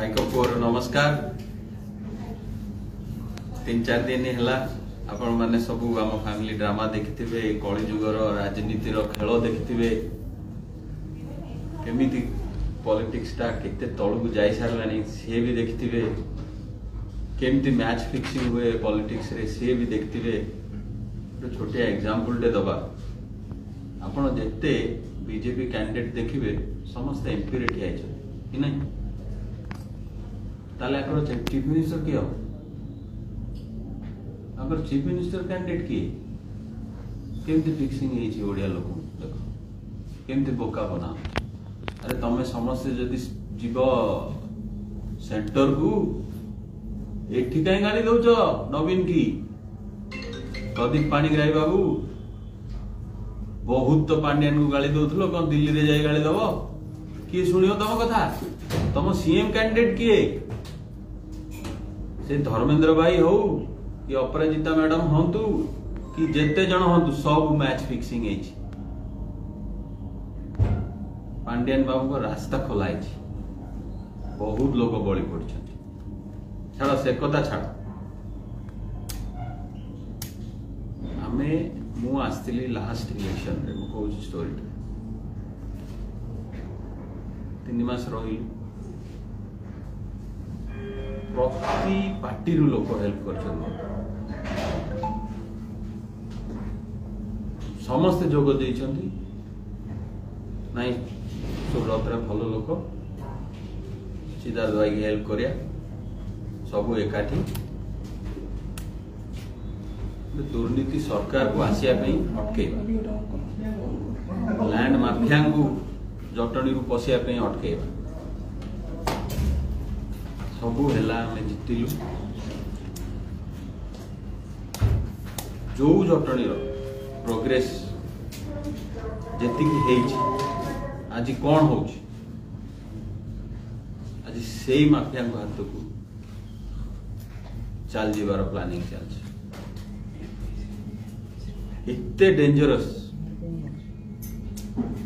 भाई को पुअर नमस्कार। 3-4 दिन है आपण माने सब आम फैमिली ड्रामा देखिथिबे, कलिजुगर राजनीतिर खेल देखिथिबे, केमिति पॉलिटिक्स टा केते तळकु जाई सारलानी से भी देखिथिबे, केमिति मैच फिक्सिंग हुए पॉलिटिक्स रे से भी देखिथिबे। तो छोटिया एग्जांपल टे दबा, आपण जेते बीजेपी कैंडिडेट देखिबे समस्त एमपी रे ठिया कि नहीं, ताले आकर चीफ मिनिस्टर किए हो, अगर चीफ मिनिस्टर कैंडिडेट किए केमती फिक्सिंग है ओडिया लोक देख केमती बोका बना। अरे तमें समस्ते जदि जीव सेंटर को एठी कहीं गाली दौच नवीन की प्रदीप पाणिग्राही बाबू बहुत तो पांड्यान को गाली दौल कौन दिल्ली रे जाई गाली दब किए शुणियो तम कथा। तम सीएम कैंडिडेट किए से धर्मेंद्र भाई हो कि अपराजिता मैडम हंतु कि जेते जन हंतु सब मैच फिक्सिंग है। पांड्यान बाबू को रास्ता खोलाई, बहुत लोग बलि पड़ छाड़ से कथा छाड़। आमे मु आस्तिली लास्ट इलेक्शन रे मु कहूँ स्टोरी 3 मास रही प्रति पार्टी रु लोक हेल्प कर समस्ते जोग देइछंती नाई सुरत रे भल लोक सिद्धार्थ भाई हेल्प करिया सब एकाठी दुर्नीति सरकार को आसिया अटकेबा, लैंड माफिया को जटणी रू पशिया अटकेबा सबू है आम जितिलु। जो जटणी प्रोग्रेस जी आज कौन हो आज से माफिया हाथ को चल जीवार प्लानिंग चलছে। इतने डेंजरस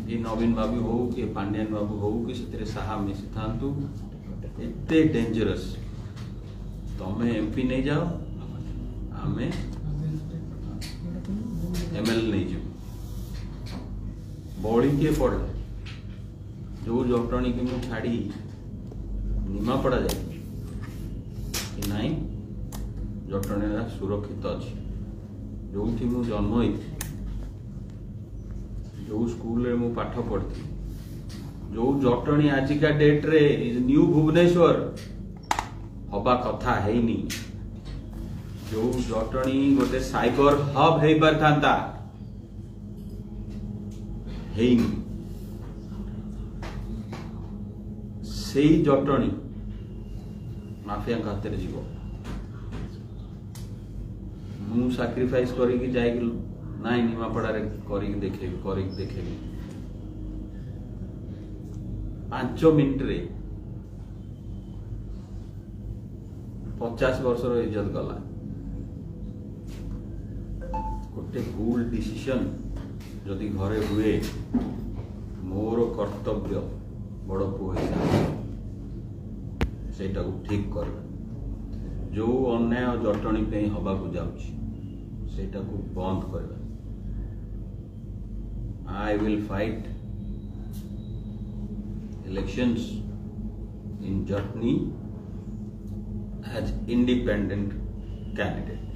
ये नवीन बाबू हो कि पांड्यान बाबू हो कि से साहा मिसी था एते डेंजरस। तमें एमपी नहीं जाओ आमे एमएल नहीं जाओ बड़ी किए पड़े जो जटणी की मुझे छाड़ी निमा पड़ा जाए कि नहीं जटणी सुरक्षित अच्छी जो थी मु जन्म होई जो स्कूल रे मु पाठ पढ़ती जो जटणी आजिका डेट रे न्यू भुवनेश्वर हवा कथा है नहीं। जो जटणी गोटे साइबर हब है पार थांता है नहीं से जटणी माफिया हाथ में जीव मु सैक्रिफाइस करी जाए नाई निमापड़ा देखेबी 5 मिनट रे 50 वर्ष इज्जत गला। गोटे भूल डिसीजन जदि घरे हुए मोर कर्तव्य बड़ पुओ से ठीक कर जो अन्याय जटणी पे हवा को जाउछि सेटा को बंद करबा। I will fight elections in Jatni as independent candidate।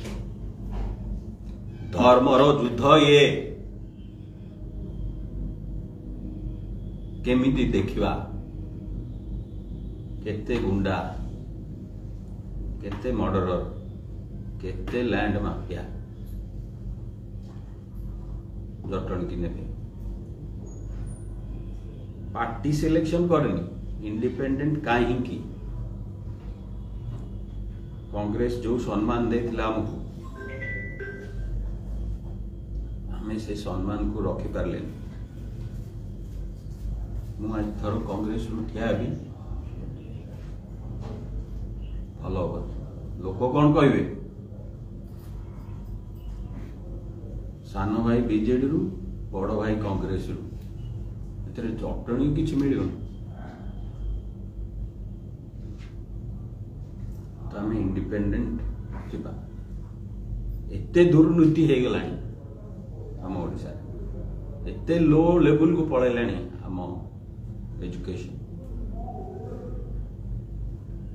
धर्मर युद्ध ये केमिति देखिबा, केते गुंडा केते मर्डरर केते लैंड माफिया जटणी की नेबे। पार्टी सिलेक्शन करनी इंडिपेंडेंट कहीं की कांग्रेस जो सम्मान देथिला हमको हमें से सम्मान को रखी पारले। मु आज थर कांग्रेस रु ठिया भी भल हम लोक कौन कहे सान भाई बीजेडी रु बड़ भाई कांग्रेस रु जटणी किसी मिल तो आम इंडिपेंडेंट जीवा एते दुर्नीति हो गलानी आम ओडिशा एते लो लेवल को पळैलानी आम एजुकेशन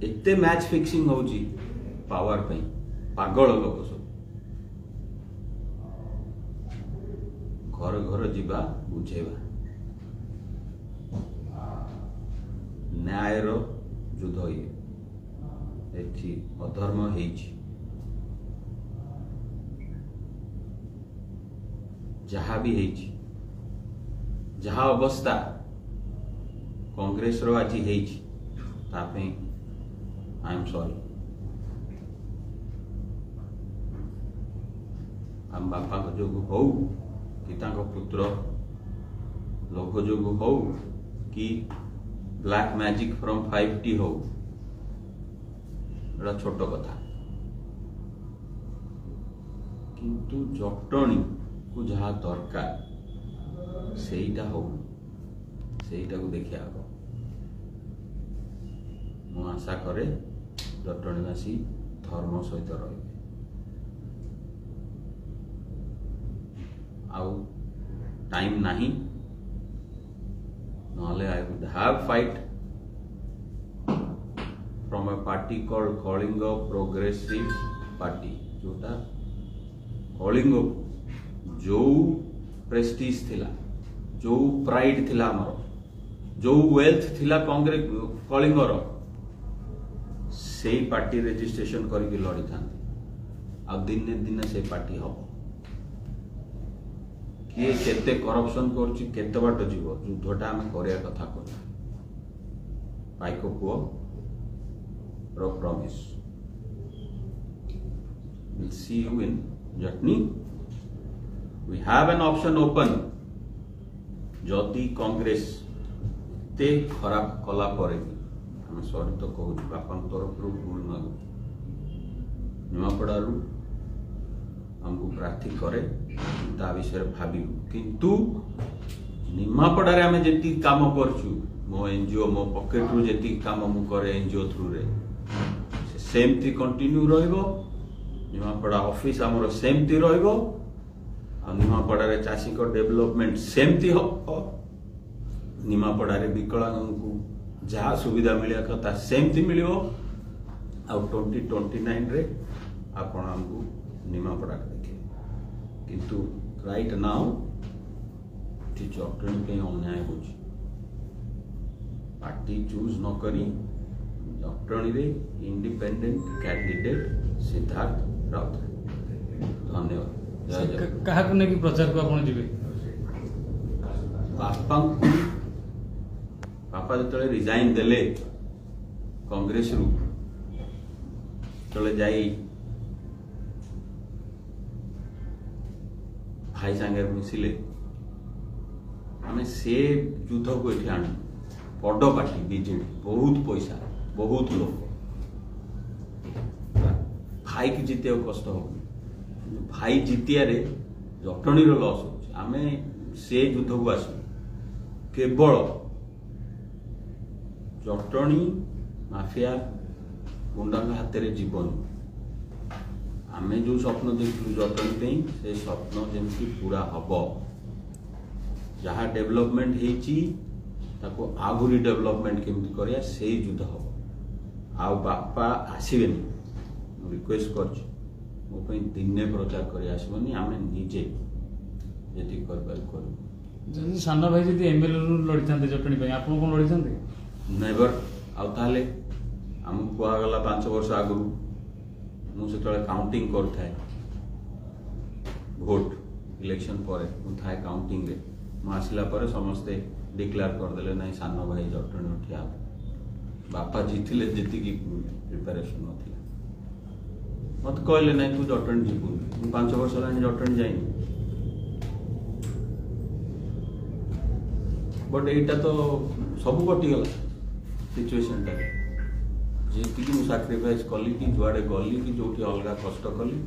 एते मैच फिक्सिंग होची पावर पे पागल लोक सब घर घर जीवा बुझेवा न्यायर युद्ध ये एठी अधर्म हेची जहाँ भी हेची जहाँ अवस्था कांग्रेस रो आज हेची तापे आई एम सॉरी आम बापा को जोगु हो कि तांको पुत्र लोक जोगु हो कि ब्लैक मैजिक फ्रॉम 5T हो एटा छोट कथा किंतु जटणी को जहाँ दरकार सेटा हो सेटा को देखिया आग मु आशा करे जटणीवासी धर्म सहित रही आउ टाइम नहीं नॉले I would have fight from a party called Kalinga progressive party जोटा कलिंग जो प्रेस्टीज थिला जो प्राइड थिला हमर जो वेल्थ थिला कांग्रेस कलिंग रो से पार्टी रजिस्ट्रेशन करके लड़ी था अब दिन दिन से पार्टी हम किए केते करप्शन करछि केते बाट जीव युद्धटा आम करिया कथा कर पाइको पुओ रो promise will see you in Jatni we have an option open जदि कांग्रेस ते खराब कला परे आम सॉरी तो कहू बापा तरफ भूल मागु निमापड़ारू हमको प्रार्थी करे ता विषय भावी किंतु निमापड़ारे आम जी काम करछु मो एनजीओ मो पॉकेट रु जी काम मु करे एनजीओ थ्रू रे सेमती कंटिन्यू रहिबो निमापड़ा ऑफिस हमरो सेमती रहिबो आ निमापड़ारे चाषी को डेवलपमेंट सेमती हो निमापड़ारे विकलांग को जहाँ सुविधा मिलिया कथा सेमती मिलियो आ 2029 रे आपण हमको निमापड़ा देखे किंतु राइट नाउ जटणी के अन्याय हो पार्टी चूज न करी जटणी रे इंडिपेंडेंट कैंडिडेट सिद्धार्थ राउत धन्यवाद कहा नहीं प्रचार को आपण जीवे बापा जो रिजाइन देले कांग्रेस रु तले जाई भाई सांगे मिसिले आम से युद्ध को ये आनु बड़ पार्टी बीजेपी बहुत पैसा बहुत लोग भाई की जितिया कष्ट हो भाई जितिया जटणी लॉस हो आम से युद्ध को आस केवल जटणी माफिया गुंडा हाथ में जीवन आम जो स्वप्न देखु जटणी से स्वप्न जमी पूरा हम जहाँ डेवलपमेंट हो आगुरी डेवलपमेंट केमती करिया से युद्ध हम आ बापा आसबे रिक्वेस्ट कर दिने प्रचार कर आसबनी आम निजे जी कर सान भाई जी एमएलए लड़ी था जटणी आप कौन लड़ी था नेवर आउ आम कहगला 5 वर्ष आगु मुझे काउंटिंग कर भोट इलेक्शन पर थाए काउंटिंग रे आसला पर समस्ते डिक्लेयर करदे ना सान भाई जटणी ठिया बापा जीतिले जी प्रिपेरेसन ना मत कहले ना तू जटणी जीवुन 5 वर्ष है जटणी जाइनी बट यहाँ तो सब कटिगला सिचुएशन जी मुझे साक्रिफाइस कली कि जुआड़े गली कि जो अलग कष्ट कली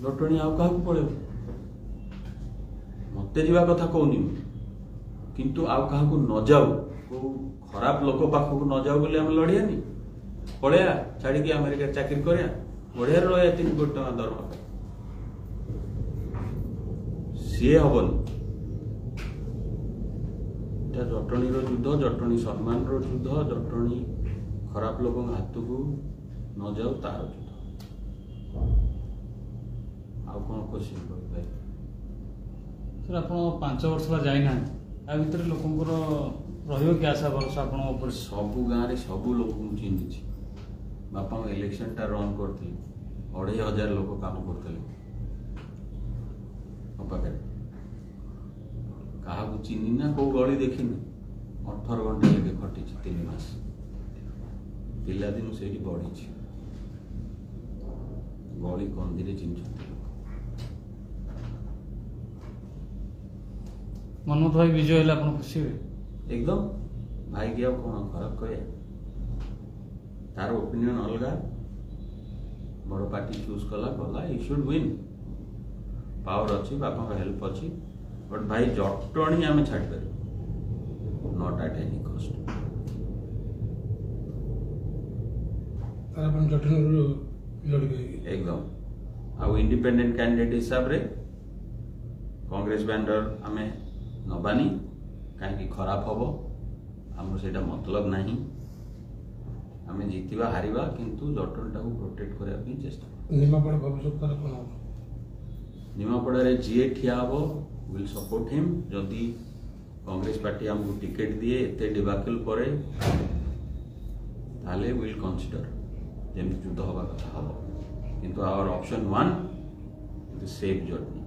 जटणी आउ क्या पड़े मत जा कथा कहनी किंतु आउ क्या न जाऊ को खराब लोक पाखक न जाऊ बोली आम लड़ियानी पलैया छाड़ी अमेरिका चाकरी करिया बढ़िया रहा 3 कोटी टका दरमा पे सी हबन जटणी युद्ध जटणी सम्मान युद्ध जटणी खराब लोक हाथ को न जाऊ तार युद्ध आउ कौन क्वेश्चन भाई सर आप 5 वर्ष जाइना आ भितर लोकंकर रहियो कि आशा भरोसा आपण ऊपर सबु गाँव में सबू लोक चिन्ही बापा इलेक्शन टा रन करते 2500 लोक काम करते पाखे क्या चिन्ह ना कौ गली देखनी 18 घंटा लेके खटी 3 मास पिलादिन से बढ़ी गली कंदी चिन्ह मनमोहन भाई विजय है आप खुशी हुए एकदम भाई की कौन खराब कहे तार ओपिनियन अलग बड़ पार्टी चूज कला गला ही शुड विन पावर अच्छी बापा का हेल्प अच्छी बट भाई जटणी आम छाड़ पार नॉट एट एनी कॉस्ट एकदम आउ इंडिपेंडेंट कैंडिडेट हिसाब रे कांग्रेस बैनर आम नबानी कहीं खराब हम आम से मतलब नहीं आम जीतवा हारिबा किंतु जटणीटा को प्रोटेक्ट करने चेष्टा निमापड़ा भविष्य निमापड़ा जी ठिया हम विल सपोर्ट हिम जदि कांग्रेस पार्टी हमको टिकेट दिए एते डिबाकल पर ताले विल कंसीडर जमी युद्ध हवा कथा हम किंतु आवर ऑप्शन 1 सेफ जर्नी